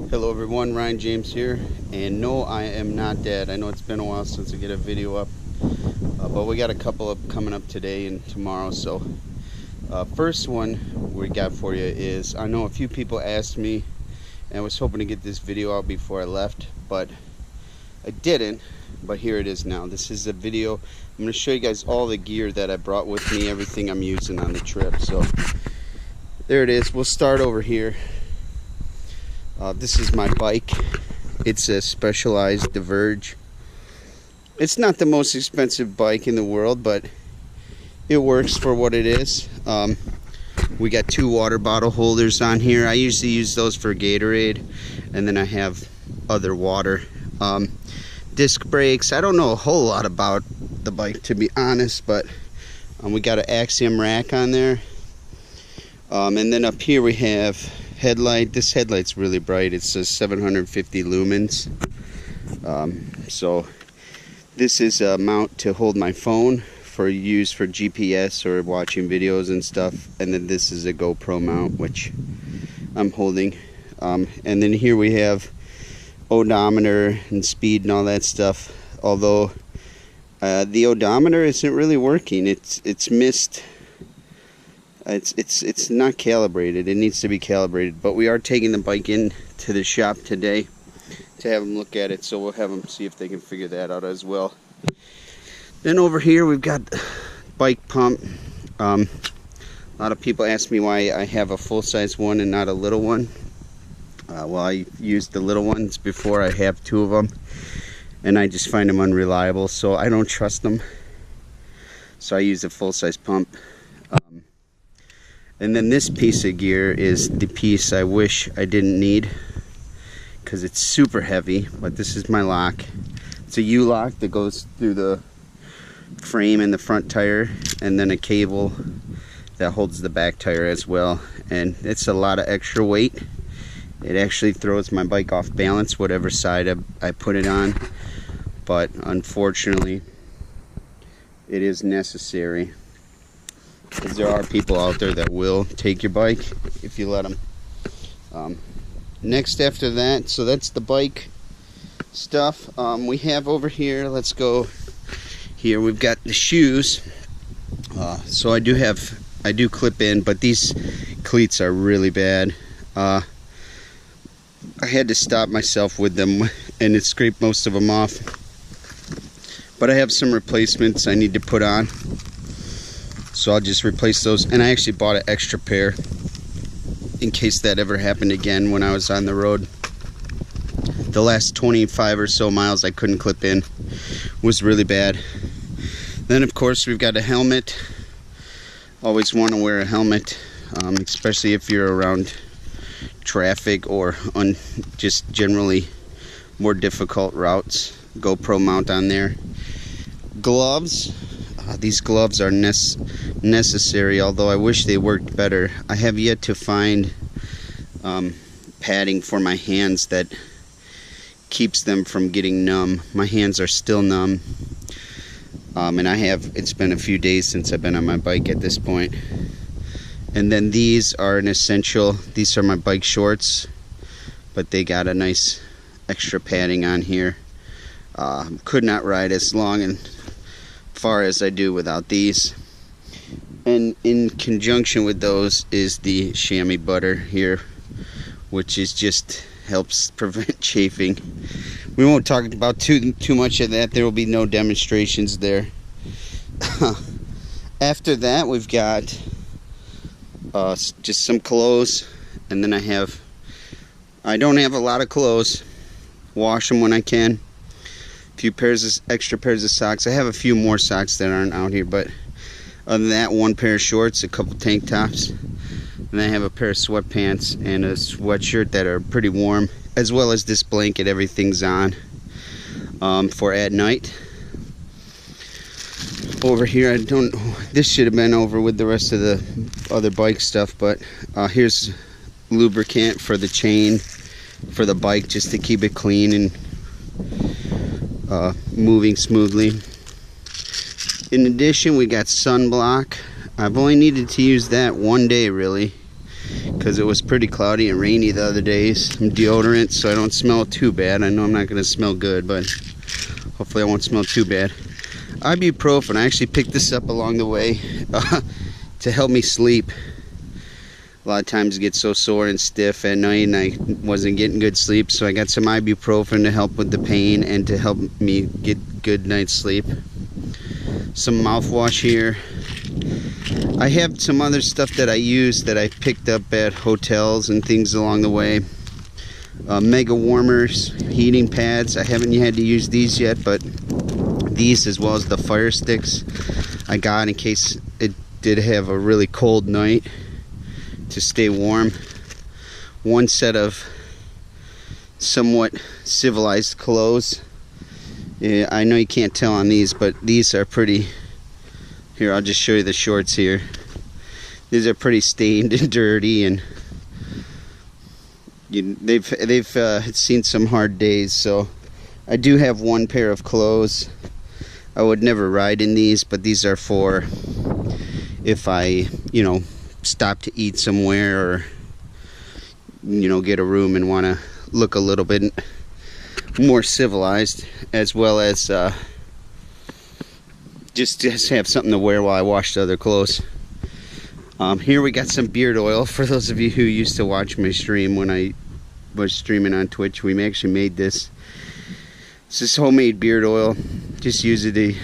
Hello everyone, Ryan James here, and no, I am not dead. I know it's been a while since I get a video up, but we got a couple up coming up today and tomorrow. So first one we got for you is, I know a few people asked me, and I was hoping to get this video out before I left, but I didn't. But here it is now. This is a video. I'm going to show you guys all the gear that I brought with me, everything I'm using on the trip. So there it is. We'll start over here. This is my bike. It's a Specialized Diverge. It's not the most expensive bike in the world, but it works for what it is. We got 2 water bottle holders on here. I usually use those for Gatorade, and then I have other water. Disc brakes. I don't know a whole lot about the bike, to be honest, but we got an Axiom rack on there. And then up here we have headlight. This headlight's really bright. It says 750 lumens. So this is a mount to hold my phone for use for GPS or watching videos and stuff. And then this is a GoPro mount, which I'm holding. And then here we have odometer and speed and all that stuff. Although the odometer isn't really working. It's missed. It's not calibrated. It needs to be calibrated, but we are taking the bike in to the shop today to have them look at it, so we'll have them see if they can figure that out as well. Then over here we've got bike pump. A lot of people ask me why I have a full-size one and not a little one. Well, I used the little ones before. I have 2 of them, and I just find them unreliable, so I don't trust them. So I use a full-size pump. And then this piece of gear is the piece I wish I didn't need, because it's super heavy, but this is my lock. It's a U-lock that goes through the frame and the front tire, and then a cable that holds the back tire as well. And it's a lot of extra weight. It actually throws my bike off balance, whatever side I put it on. But unfortunately, it is necessary, because there are people out there that will take your bike if you let them. Next after that, so that's the bike stuff. We have over here, let's go here, we've got the shoes. So I do clip in, but these cleats are really bad. I had to stop myself with them, and it scraped most of them off. But I have some replacements I need to put on, so I'll just replace those. And I actually bought an extra pair in case that ever happened again when I was on the road. The last 25 or so miles I couldn't clip in. Was really bad. Then of course we've got a helmet. Always want to wear a helmet, especially if you're around traffic or on just generally more difficult routes. GoPro mount on there. Gloves. These gloves are necessary, although I wish they worked better. I have yet to find padding for my hands that keeps them from getting numb. My hands are still numb, and it's been a few days since I've been on my bike at this point. And then these are an essential. These are my bike shorts, but they got a nice extra padding on here. Could not ride as long and far as I do without these. And in conjunction with those is the chamois butter here, which is just helps prevent chafing. We won't talk about too much of that. There will be no demonstrations there. After that we've got just some clothes, and then I don't have a lot of clothes. Wash them when I can. A few extra pairs of socks. I have a few more socks that aren't out here, but other than that, 1 pair of shorts, a couple tank tops, and I have a pair of sweatpants and a sweatshirt that are pretty warm, as well as this blanket. Everything's on for at night. Over here, this should have been over with the rest of the other bike stuff, but here's lubricant for the chain for the bike, just to keep it clean and moving smoothly. In addition, we got sunblock. I've only needed to use that one day really, because it was pretty cloudy and rainy the other days. Some deodorant so I don't smell too bad. I know I'm not going to smell good, but hopefully I won't smell too bad. Ibuprofen, I actually picked this up along the way to help me sleep. A lot of times I get so sore and stiff at night and I wasn't getting good sleep, so I got some ibuprofen to help with the pain and to help me get good night's sleep. Some mouthwash here. I have some other stuff that I use that I picked up at hotels and things along the way. Mega warmers, heating pads. I haven't had to use these yet, but these, as well as the fire sticks, I got in case it did have a really cold night to stay warm. One set of somewhat civilized clothes. Yeah, I know you can't tell on these, but these are pretty. Here, I'll just show you the shorts here. These are pretty stained and dirty, and they've seen some hard days. So I do have one pair of clothes. I would never ride in these, but these are for if I, stop to eat somewhere or, get a room and want to look a little bit more civilized, as well as just have something to wear while I wash the other clothes. Here we got some beard oil. For those of you who used to watch my stream when I was streaming on Twitch, we actually made this. It's this homemade beard oil. Just use it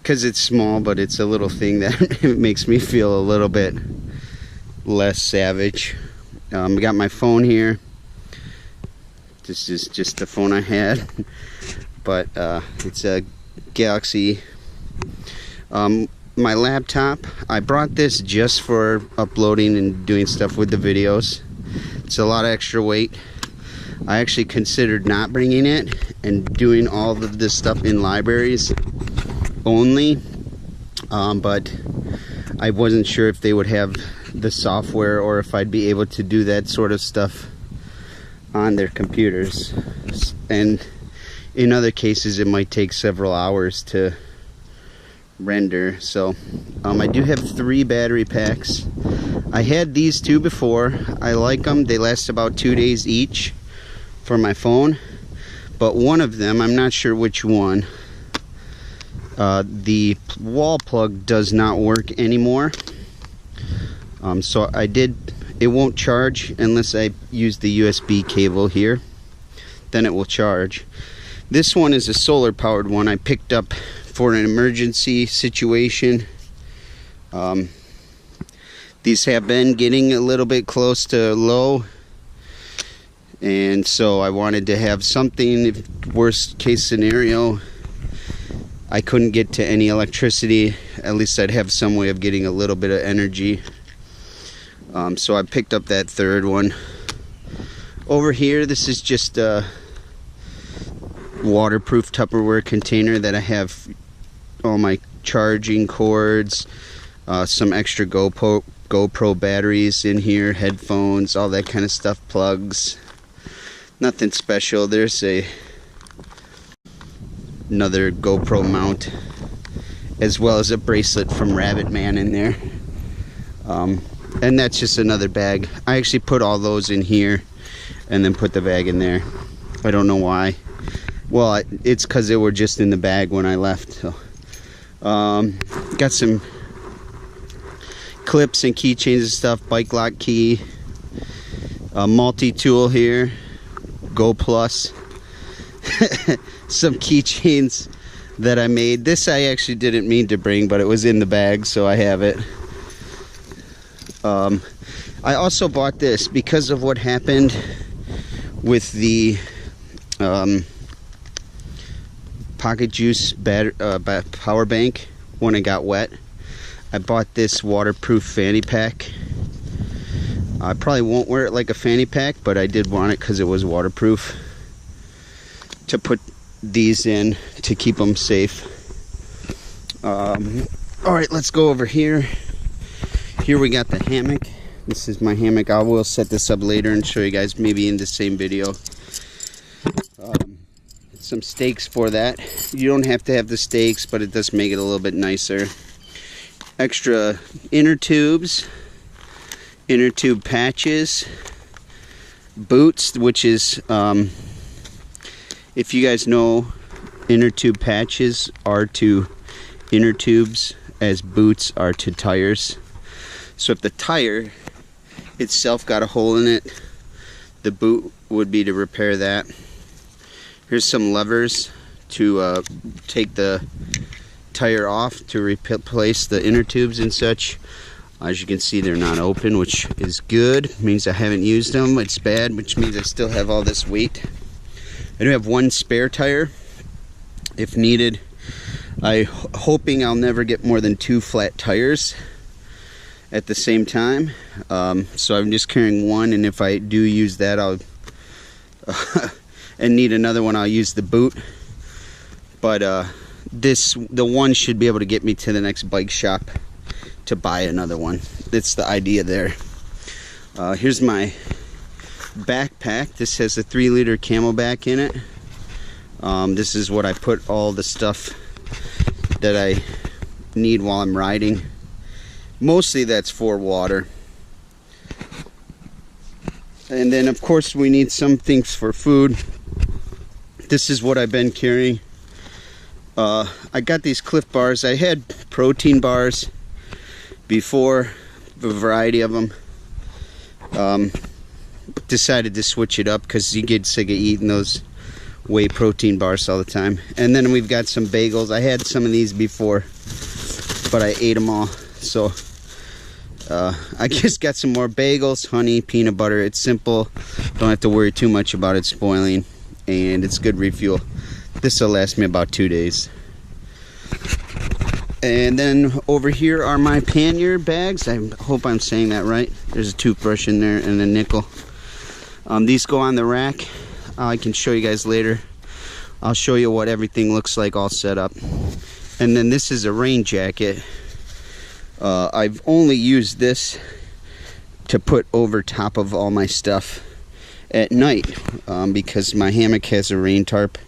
because it's small, but it's a little thing that makes me feel a little bit less savage. I got my phone here. This is just the phone I had, but it's a Galaxy. My laptop, I brought this just for uploading and doing stuff with the videos. It's a lot of extra weight. I actually considered not bringing it and doing all of this stuff in libraries only, but I wasn't sure if they would have the software or if I'd be able to do that sort of stuff on their computers. And in other cases it might take several hours to render. So I do have 3 battery packs. I had these 2 before. I like them. They last about 2 days each for my phone, but one of them, I'm not sure which one, the wall plug does not work anymore. So it won't charge unless I use the USB cable here, then it will charge. This one is a solar powered one I picked up for an emergency situation. These have been getting a little bit close to low, and so I wanted to have something, if worst case scenario I couldn't get to any electricity, at least I'd have some way of getting a little bit of energy. So I picked up that 3rd one. Over here, this is just a waterproof Tupperware container that I have all my charging cords, some extra GoPro batteries in here, headphones, all that kind of stuff, plugs. Nothing special. There's another GoPro mount, as well as a bracelet from Rabbit Man in there. And that's just another bag. I actually put all those in here and then put the bag in there. I don't know why. Well, it's because they were just in the bag when I left. So, got some clips and keychains and stuff, bike lock key, a multi-tool here, Go Plus, some keychains that I made. This I actually didn't mean to bring, but it was in the bag, so I have it. I also bought this because of what happened with the Pocket Juice power bank when it got wet. I bought this waterproof fanny pack. I probably won't wear it like a fanny pack, but I did want it because it was waterproof, to put these in to keep them safe. Alright, let's go over here. Here we got the hammock. This is my hammock. I will set this up later and show you guys, maybe in the same video. Some stakes for that. You don't have to have the stakes, but it does make it a little bit nicer. Extra inner tubes. inner tube patches, boots, which is, if you guys know, inner tube patches are to inner tubes as boots are to tires. So if the tire itself got a hole in it, the boot would be to repair that. Here's some levers to take the tire off to replace the inner tubes and such. As you can see, they're not open, which is good. It means I haven't used them. It's bad, which means I still have all this weight. I do have one spare tire if needed. I'm hoping I'll never get more than 2 flat tires at the same time. So I'm just carrying one, and if I do use that, I'll and need another one, I'll use the boot. But the one should be able to get me to the next bike shop to buy another one. That's the idea there. Here's my backpack. This has a 3-liter CamelBak in it. This is what I put all the stuff that I need while I'm riding. Mostly that's for water. And then of course we need some things for food. This is what I've been carrying. I got these Clif bars. I had protein bars before, a variety of them. Decided to switch it up because you get sick of eating those whey protein bars all the time. And then we've got some bagels. I had some of these before, but I ate them all. So I just got some more bagels, honey, peanut butter. It's simple. Don't have to worry too much about it spoiling, and it's good refuel. This will last me about 2 days. And then over here are my pannier bags. I hope I'm saying that right. There's a toothbrush in there and a nickel. These go on the rack. I can show you guys later. I'll show you what everything looks like all set up. And then this is a rain jacket. I've only used this to put over top of all my stuff at night because my hammock has a rain tarp.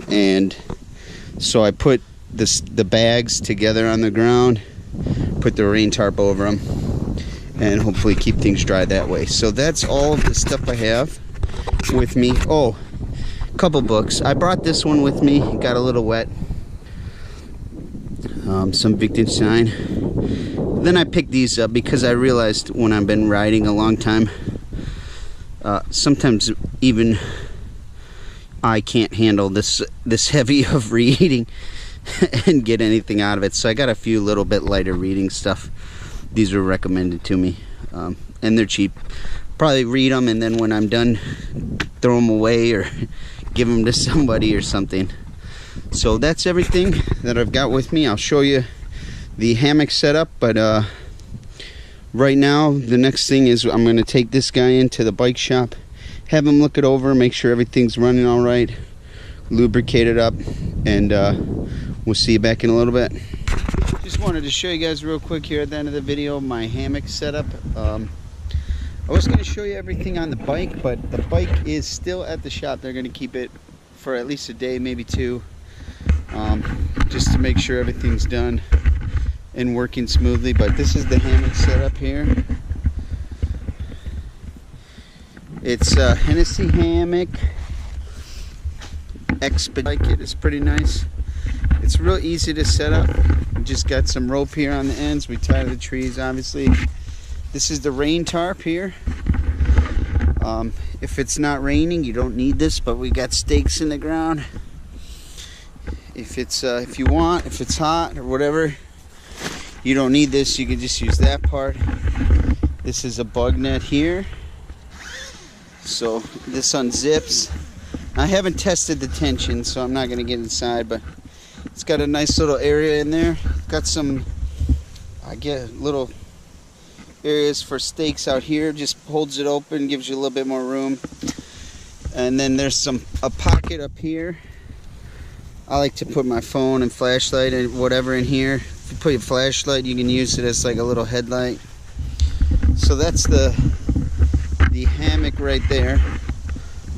And so I put the bags together on the ground, put the rain tarp over them, and hopefully keep things dry that way. So that's all of the stuff I have with me. Oh, a couple books. I brought this one with me. It got a little wet. Some Wittgenstein. Then I picked these up because I realized when I've been riding a long time, sometimes even I can't handle this heavy of reading and get anything out of it. So I got a few little bit lighter reading stuff. These were recommended to me, and they're cheap. Probably read them, and then when I'm done, throw them away or give them to somebody or something. So that's everything that I've got with me. I'll show you the hammock setup, but right now the next thing is I'm going to take this guy into the bike shop, have him look it over, make sure everything's running all right, lubricate it up, and we'll see you back in a little bit. Just wanted to show you guys real quick here at the end of the video my hammock setup. I was going to show you everything on the bike, but the bike is still at the shop. They're going to keep it for at least a day, maybe 2, just to make sure everything's done and working smoothly. But this is the hammock setup here. It's a Hennessy hammock Expedite. It's pretty nice. It's real easy to set up. We just got some rope here on the ends. We tie to the trees, obviously. This is the rain tarp here. If it's not raining, you don't need this, but we got stakes in the ground. If it's if you want, if it's hot or whatever, you don't need this. You can just use that part. This is a bug net here. So this unzips. I haven't tested the tension, so I'm not going to get inside, but it's got a nice little area in there. Got some, I get little areas for stakes out here. Just holds it open, gives you a little bit more room. And then there's a pocket up here. I like to put my phone and flashlight and whatever in here. If you put your flashlight, you can use it as like a little headlight. So that's the hammock right there.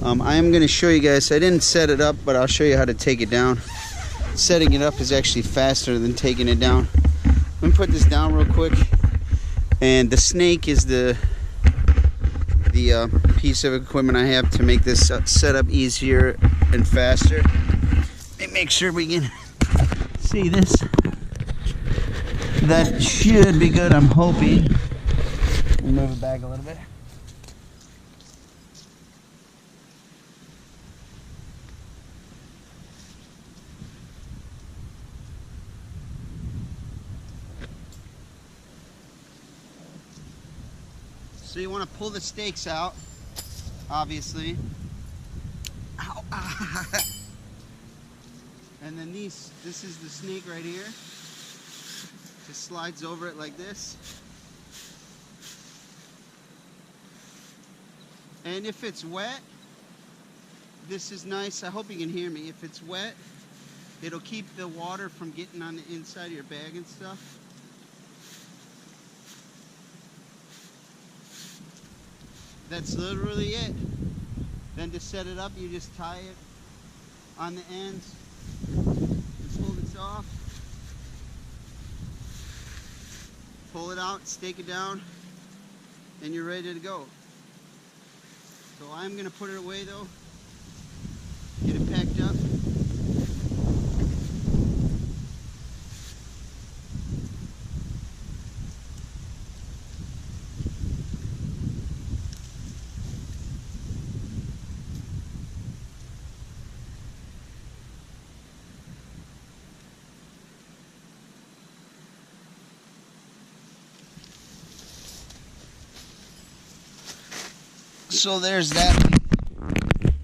I am going to show you guys. I didn't set it up, but I'll show you how to take it down. Setting it up is actually faster than taking it down. Let me put this down real quick. And the snake is the piece of equipment I have to make this setup easier and faster. Let me make sure we can see this. That should be good, I'm hoping. Move it back a little bit. So you want to pull the stakes out, obviously. Ow, ah. And then this is the snake right here. Just slides over it like this. And if it's wet, this is nice. I hope you can hear me. If it's wet, it'll keep the water from getting on the inside of your bag and stuff. That's literally it. Then to set it up, you just tie it on the ends. Just pull this off. Pull it out, stake it down, and you're ready to go. So I'm going to put it away though. Get it packed up. So there's that.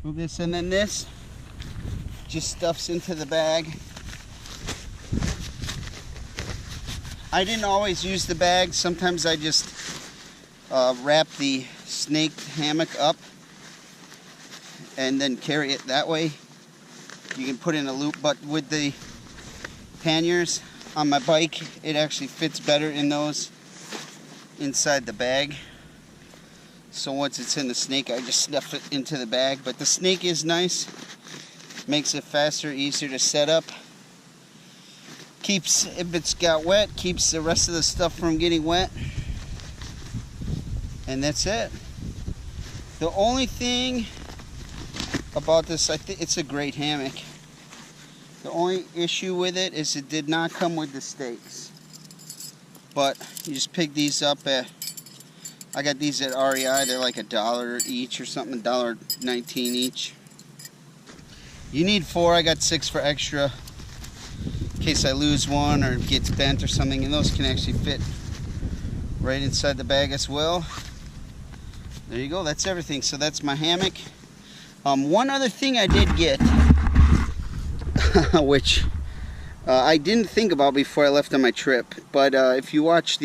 Move this, and then this just stuffs into the bag. I didn't always use the bag. Sometimes I just wrap the snake hammock up and then carry it that way. You can put in a loop, but with the panniers on my bike, it actually fits better in those inside the bag. So once it's in the snake, I just stuff it into the bag. But the snake is nice. Makes it faster, easier to set up. Keeps, if it's got wet, keeps the rest of the stuff from getting wet. And that's it. The only thing about this, I think it's a great hammock. The only issue with it is it did not come with the stakes. But you just pick these up at, I got these at REI. They're like $1 each or something, $1.19 each. You need 4. I got 6 for extra in case I lose one or it gets bent or something. And those can actually fit right inside the bag as well. There you go. That's everything. So that's my hammock. One other thing I did get, which I didn't think about before I left on my trip. But if you watch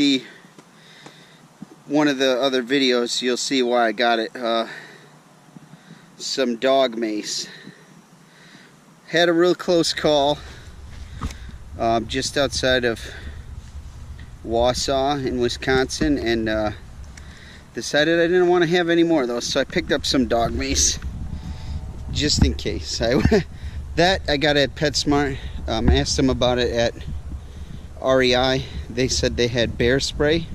one of the other videos, you'll see why I got it. Some dog mace. Had a real close call just outside of Wausau in Wisconsin, and decided I didn't want to have any more of those, so I picked up some dog mace just in case. That I got at PetSmart. Asked them about it at REI. They said they had bear spray,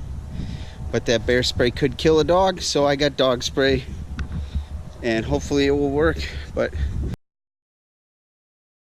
but that bear spray could kill a dog, so I got dog spray, and hopefully it will work. But